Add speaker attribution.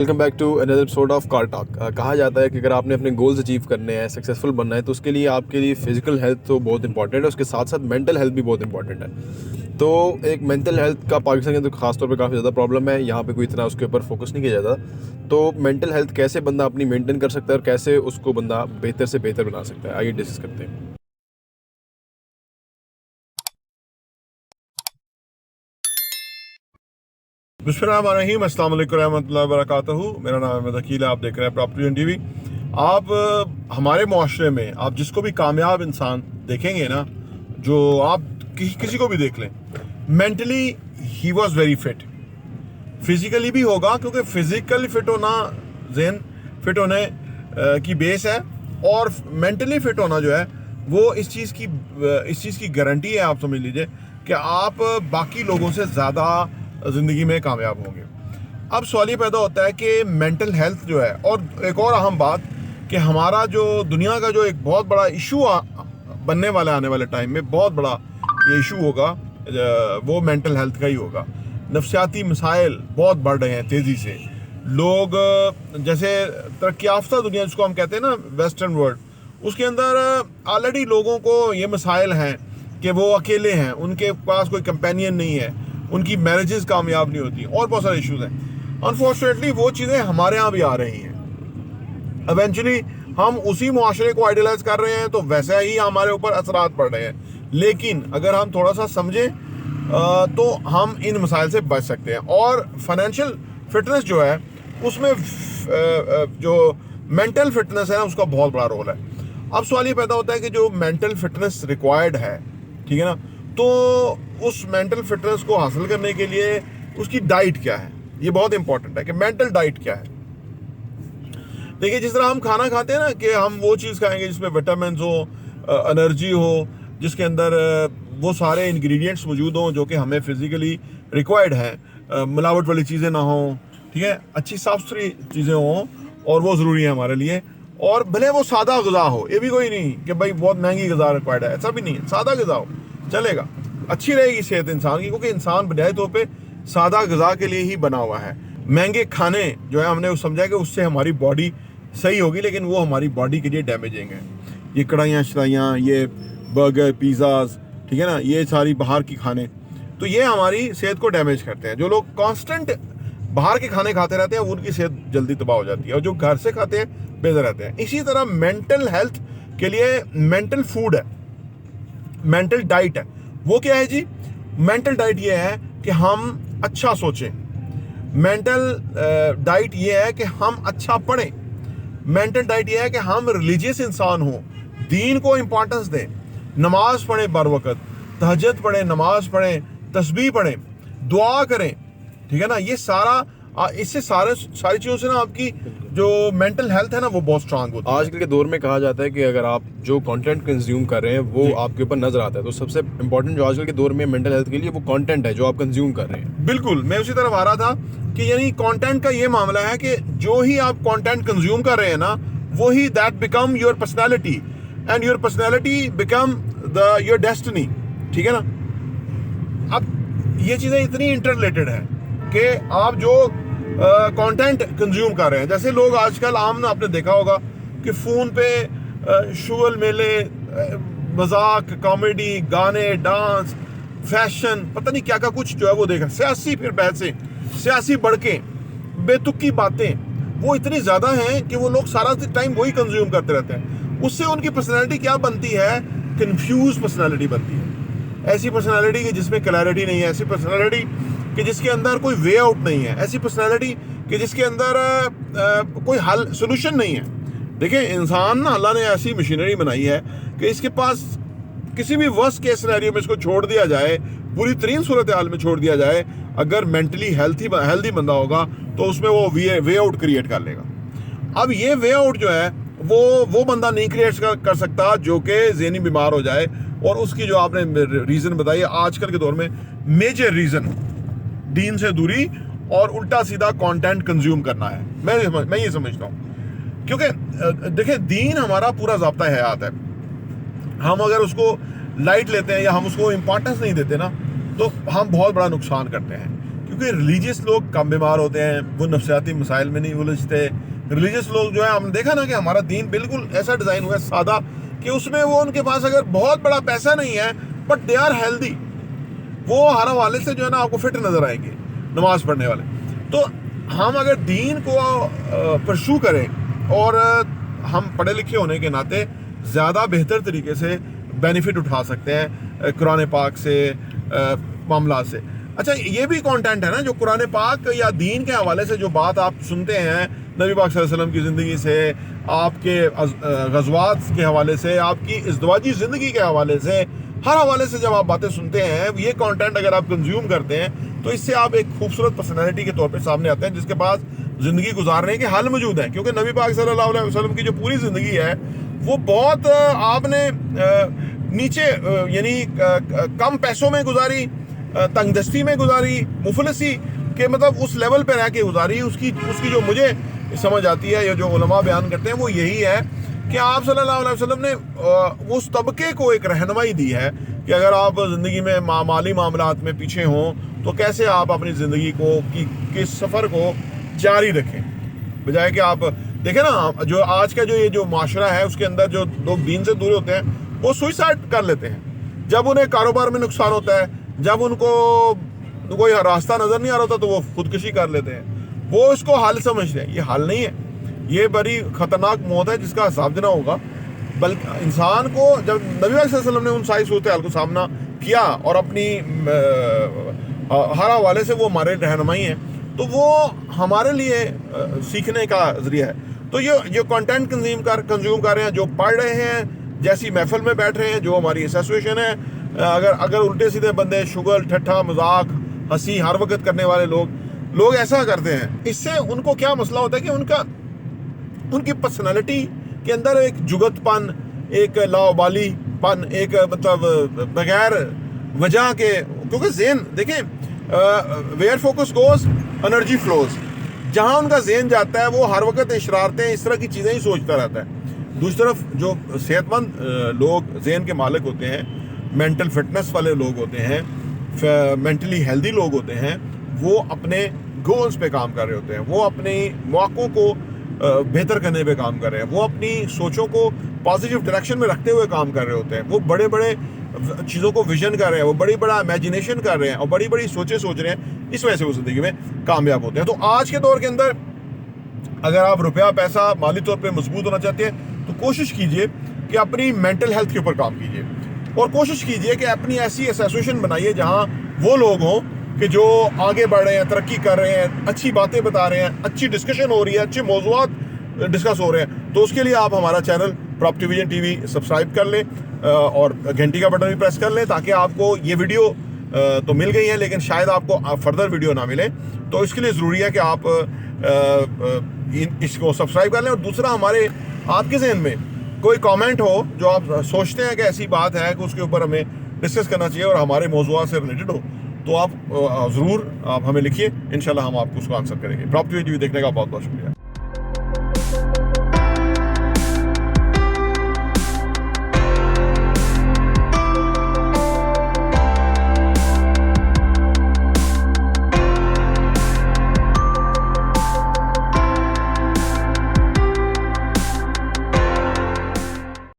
Speaker 1: Welcome back to another episode of car talk. کہا جاتا ہے کہ اگر آپ نے اپنے گولز اچیو کرنے ہیں, سکسیزفل بننا ہے, تو اس کے لیے آپ کے لیے فزیکل ہیلتھ تو بہت امپورٹنٹ ہے, اس کے ساتھ ساتھ مینٹل ہیلتھ بھی بہت امپورٹنٹ ہے. تو ایک مینٹل ہیلتھ کا پاکستان کے اندر خاص طور پہ کافی زیادہ پرابلم ہے. یہاں پہ کوئی اتنا اس کے اوپر فوکس نہیں کیا جاتا. تو مینٹل ہیلتھ کیسے بندہ اپنی مینٹین کر سکتا ہے اور کیسے اس کو بندہ بہتر سے بہتر بنا سکتا ہے, آئیے ڈسکس کرتے ہیں.
Speaker 2: بسم اللہ الرحمن الرحیم. السلام علیکم ورحمۃ اللہ وبرکاتہ. میرا نام احمد عقیل ہے, آپ دیکھ رہے ہیں پراپرٹی ٹی وی. آپ ہمارے معاشرے میں آپ جس کو بھی کامیاب انسان دیکھیں گے نا, جو آپ کسی کو بھی دیکھ لیں, mentally he was very fit. Physically بھی ہوگا, کیونکہ فزیکلی فٹ ہونا ذہن فٹ ہونے کی بیس ہے, اور مینٹلی فٹ ہونا جو ہے وہ اس چیز کی گارنٹی ہے. آپ سمجھ لیجئے کہ آپ باقی لوگوں سے زیادہ زندگی میں کامیاب ہوں گے. اب سوال یہ پیدا ہوتا ہے کہ مینٹل ہیلتھ جو ہے, اور ایک اور اہم بات کہ ہمارا جو دنیا کا جو ایک بہت بڑا ایشو بننے والا آنے والے ٹائم میں بہت بڑا یہ ایشو ہوگا, وہ مینٹل ہیلتھ کا ہی ہوگا. نفسیاتی مسائل بہت بڑھ رہے ہیں تیزی سے. لوگ جیسے ترقی یافتہ دنیا جس کو ہم کہتے ہیں نا, ویسٹرن ورلڈ, اس کے اندر آلریڈی لوگوں کو یہ مسائل ہیں کہ وہ اکیلے ہیں, ان کے پاس کوئی کمپینین نہیں ہے, ان کی میرجز کامیاب نہیں ہوتی, اور بہت سارے ایشوز ہیں. انفارچونیٹلی وہ چیزیں ہمارے ہاں بھی آ رہی ہیں. ایونچولی ہم اسی معاشرے کو آئیڈیلائز کر رہے ہیں, تو ویسے ہی ہمارے اوپر اثرات پڑ رہے ہیں. لیکن اگر ہم تھوڑا سا سمجھیں تو ہم ان مسائل سے بچ سکتے ہیں. اور فائنینشیل فٹنس جو ہے اس میں جو مینٹل فٹنس ہے اس کا بہت بڑا رول ہے. اب سوال یہ پیدا ہوتا ہے کہ جو مینٹل فٹنس ریکوائرڈ ہے, ٹھیک ہے نا, تو اس مینٹل فٹنس کو حاصل کرنے کے لیے اس کی ڈائٹ کیا ہے. یہ بہت امپورٹنٹ ہے کہ مینٹل ڈائٹ کیا ہے. دیکھیے, جس طرح ہم کھانا کھاتے ہیں نا, کہ ہم وہ چیز کھائیں گے جس میں وٹامنز ہو, انرجی ہو, جس کے اندر وہ سارے انگریڈینٹس موجود ہوں جو کہ ہمیں فزیکلی ریکوائرڈ ہیں, ملاوٹ والی چیزیں نہ ہوں, ٹھیک ہے, اچھی صاف ستھری چیزیں ہوں, اور وہ ضروری ہے ہمارے لیے. اور بھلے وہ سادہ غذا ہو, یہ بھی کوئی نہیں کہ بھائی بہت مہنگی غذا ریکوائرڈ ہے, ایسا بھی نہیں ہے. سادہ غذا ہو چلے گا, اچھی رہے گی صحت انسان کی, کیونکہ انسان بنیادی طور پہ سادہ غذا کے لیے ہی بنا ہوا ہے. مہنگے کھانے جو ہے ہم نے سمجھا کہ اس سے ہماری باڈی صحیح ہوگی, لیکن وہ ہماری باڈی کے لیے ڈیمیجنگ ہے. یہ کڑھائیاں شڑائیاں, یہ برگر پیزاز, ٹھیک ہے نا, یہ ساری باہر کی کھانے, تو یہ ہماری صحت کو ڈیمیج کرتے ہیں. جو لوگ کانسٹنٹ باہر کے کھانے کھاتے رہتے ہیں, ان کی صحت جلدی تباہ ہو جاتی ہے, اور جو گھر سے کھاتے ہیں بہتر رہتے ہیں. اسی طرح مینٹل ہیلتھ کے لیے مینٹل فوڈ ہے, مینٹل ڈائٹ ہے. وہ کیا ہے جی؟ مینٹل ڈائٹ یہ ہے کہ ہم اچھا سوچیں. مینٹل ڈائٹ یہ ہے کہ ہم اچھا پڑھیں. مینٹل ڈائٹ یہ ہے کہ ہم ریلیجیس انسان ہوں, دین کو امپورٹنس دیں, نماز پڑھیں بر وقت, تہجد پڑھیں, نماز پڑھیں, تسبیح پڑھیں, دعا کریں, ٹھیک ہے نا. یہ سارا, اس سے ساری چیزوں سے نا آپ کی جو مینٹل ہیلتھ ہے نا وہ بہت اسٹرانگ ہوتی ہے.
Speaker 1: آج کل کے دور میں کہا جاتا ہے کہ اگر آپ جو کانٹینٹ کنزیوم کر رہے ہیں وہ آپ کے اوپر نظر آتا ہے, تو سب سے امپورٹنٹ جو آج کل کے دور میں مینٹل ہیلتھ کے لیے وہ کانٹینٹ ہے جو آپ کنزیوم کر رہے ہیں.
Speaker 2: بالکل, میں اسی طرف آ رہا تھا کہ یعنی کانٹینٹ کا یہ معاملہ ہے کہ جو ہی آپ کانٹینٹ کنزیوم کر رہے ہیں نا, وہی that become your personality, and your personality become your destiny, ٹھیک ہے نا. اب یہ چیزیں اتنی انٹر ریلیٹڈ ہیں کہ آپ جو کانٹینٹ کنزیوم کر رہے ہیں, جیسے لوگ آج کل عام نا آپ نے دیکھا ہوگا کہ فون پہ شغل میلے, مذاق, کامیڈی, گانے, ڈانس, فیشن, پتہ نہیں کیا کچھ جو ہے وہ دیکھا. سیاسی پھر بحثیں, سیاسی بڑکیں, بے تکی باتیں, وہ اتنی زیادہ ہیں کہ وہ لوگ سارا ٹائم وہی کنزیوم کرتے رہتے ہیں. اس سے ان کی پرسنالٹی کیا بنتی ہے؟ کنفیوز پرسنالٹی بنتی ہے. ایسی پرسنالٹی کہ جس میں کلیئرٹی نہیں ہے, ایسی پرسنالٹی کہ جس کے اندر کوئی وے آؤٹ نہیں ہے, ایسی پرسنالٹی کہ جس کے اندر کوئی حل سولوشن نہیں ہے. دیکھیں, انسان نا اللہ نے ایسی مشینری بنائی ہے کہ اس کے پاس کسی بھی ورسٹ کیس سینیریو میں اس کو چھوڑ دیا جائے, پوری ترین صورتحال میں چھوڑ دیا جائے, اگر مینٹلی ہیلتھی بندہ ہوگا تو اس میں وہ وے آؤٹ کریٹ کر لے گا. اب یہ وے آؤٹ جو ہے وہ بندہ نہیں کریٹ کر سکتا جو کہ ذہنی بیمار ہو جائے. اور اس کی جو آپ نے ریزن بتائی, آج کل کے دور میں میجر ریزن دین سے دوری اور الٹا سیدھا کانٹینٹ کنزیوم کرنا ہے. میں یہ سمجھتا ہوں, کیونکہ دیکھیں دین ہمارا پورا ضابطہ حیات ہے. ہم اگر اس کو لائٹ لیتے ہیں یا ہم اس کو امپورٹنس نہیں دیتے نا, تو ہم بہت بڑا نقصان کرتے ہیں. کیونکہ ریلیجیس لوگ کم بیمار ہوتے ہیں، وہ نفسیاتی مسائل میں نہیں الجھتے. ریلیجیس لوگ جو ہے، ہم نے دیکھا نا کہ ہمارا دین بالکل ایسا ڈیزائن ہوا ہے سادہ کہ اس میں وہ ان کے پاس اگر بہت بڑا پیسہ نہیں ہے بٹ دے آر ہیلدی، وہ ہر حوالے سے جو ہے نا آپ کو فٹ نظر آئیں گے نماز پڑھنے والے. تو ہم اگر دین کو پرسو کریں اور ہم پڑھے لکھے ہونے کے ناطے زیادہ بہتر طریقے سے بینیفٹ اٹھا سکتے ہیں قرآن پاک سے معاملات سے. اچھا یہ بھی کانٹینٹ ہے نا جو قرآن پاک یا دین کے حوالے سے جو بات آپ سنتے ہیں نبی پاک صلی اللہ علیہ وسلم کی زندگی سے، آپ کے غزوات کے حوالے سے، آپ کی ازدواجی زندگی کے حوالے سے، ہر حوالے سے جب آپ باتیں سنتے ہیں، یہ کانٹینٹ اگر آپ کنزیوم کرتے ہیں تو اس سے آپ ایک خوبصورت پرسنالٹی کے طور پہ سامنے آتے ہیں جس کے پاس زندگی گزارنے کے حل موجود ہیں. کیونکہ نبی پاک صلی اللہ علیہ وسلم کی جو پوری زندگی ہے وہ بہت آپ نے نیچے یعنی کم پیسوں میں گزاری، تنگ دستی میں گزاری، مفلسی کے مطلب اس لیول پہ رہ کے گزاری. اس کی جو مجھے سمجھ آتی ہے یا جو علماء بیان کرتے ہیں وہ یہی ہے کہ آپ صلی اللہ علیہ وسلم نے اس طبقے کو ایک رہنمائی دی ہے کہ اگر آپ زندگی میں مالی معاملات میں پیچھے ہوں تو کیسے آپ اپنی زندگی کو کی سفر کو جاری رکھیں، بجائے کہ آپ دیکھیں نا جو آج کا جو یہ جو معاشرہ ہے اس کے اندر جو لوگ دین سے دور ہوتے ہیں وہ سوئسائڈ کر لیتے ہیں. جب انہیں کاروبار میں نقصان ہوتا ہے، جب ان کو کوئی راستہ نظر نہیں آ رہا ہوتا تو وہ خودکشی کر لیتے ہیں. وہ اس کو حل سمجھتے ہیں. یہ حل نہیں ہے، یہ بڑی خطرناک موت ہے جس کا حساب دینا ہوگا. بلکہ انسان کو جب نبی صلی اللہ علیہ وسلم نے ان ساری صورتحال کو سامنا کیا اور اپنی ہر حوالے سے وہ ہمارے رہنمائی ہیں تو وہ ہمارے لیے سیکھنے کا ذریعہ ہے. تو یہ کنٹینٹ کنزیوم کر رہے ہیں، جو پڑھ رہے ہیں، جیسی محفل میں بیٹھ رہے ہیں، جو ہماری ایسوسیشن ہے، اگر الٹے سیدھے بندے شغل ٹھٹھا مذاق ہنسی ہر وقت کرنے والے لوگ ایسا کرتے ہیں، اس سے ان کو کیا مسئلہ ہوتا ہے کہ ان کی پرسنالٹی کے اندر ایک جگت پن، ایک لاابالی پن، ایک مطلب بغیر وجہ کے. کیونکہ ذہن دیکھیں where focus goes energy flows, جہاں ان کا ذہن جاتا ہے وہ ہر وقت اشرارتیں اس طرح کی چیزیں ہی سوچتا رہتا ہے. دوسری طرف جو صحت مند لوگ ذہن کے مالک ہوتے ہیں، مینٹل فٹنس والے لوگ ہوتے ہیں، مینٹلی ہیلدی لوگ ہوتے ہیں، وہ اپنے گولز پہ کام کر رہے ہوتے ہیں، وہ اپنے مواقع کو بہتر کرنے پہ کام کر رہے ہیں، وہ اپنی سوچوں کو پازیٹیو ڈائریکشن میں رکھتے ہوئے کام کر رہے ہوتے ہیں، وہ بڑے بڑے چیزوں کو ویژن کر رہے ہیں، وہ بڑی بڑا امیجنیشن کر رہے ہیں اور بڑی بڑی سوچیں سوچ رہے ہیں. اس وجہ سے وہ زندگی میں کامیاب ہوتے ہیں. تو آج کے دور کے اندر اگر آپ روپیہ پیسہ مالی طور پہ مضبوط ہونا چاہتے ہیں تو کوشش کیجئے کہ اپنی مینٹل ہیلتھ کے اوپر کام کیجئے اور کوشش کیجئے کہ اپنی ایسی ایسوسیشن بنائیے جہاں وہ لوگ ہوں کہ جو آگے بڑھ رہے ہیں، ترقی کر رہے ہیں، اچھی باتیں بتا رہے ہیں، اچھی ڈسکشن ہو رہی ہے، اچھے موضوعات ڈسکس ہو رہے ہیں. تو اس کے لیے آپ ہمارا channel property vision T V subscribe کر لیں اور گھنٹی کا بٹن بھی پریس کر لیں تاکہ آپ کو یہ ویڈیو تو مل گئی ہے لیکن شاید آپ کو فردر ویڈیو نہ ملے. تو اس کے لیے ضروری ہے کہ آپ اس کو سبسکرائب کر لیں. اور دوسرا، ہمارے آپ کے ذہن میں کوئی کامنٹ ہو جو آپ سوچتے ہیں کہ ایسی بات ہے کہ اس کے اوپر ہمیں ڈسکس کرنا چاہیے اور ہمارے موضوعات سے ریلیٹڈ ہو تو آپ ضرور آپ ہمیں لکھیے. انشاءاللہ ہم آپ کو اس کو آنسر کریں گے. پراپرٹی ویژن ٹی وی دیکھنے کا بہت بہت شکریہ.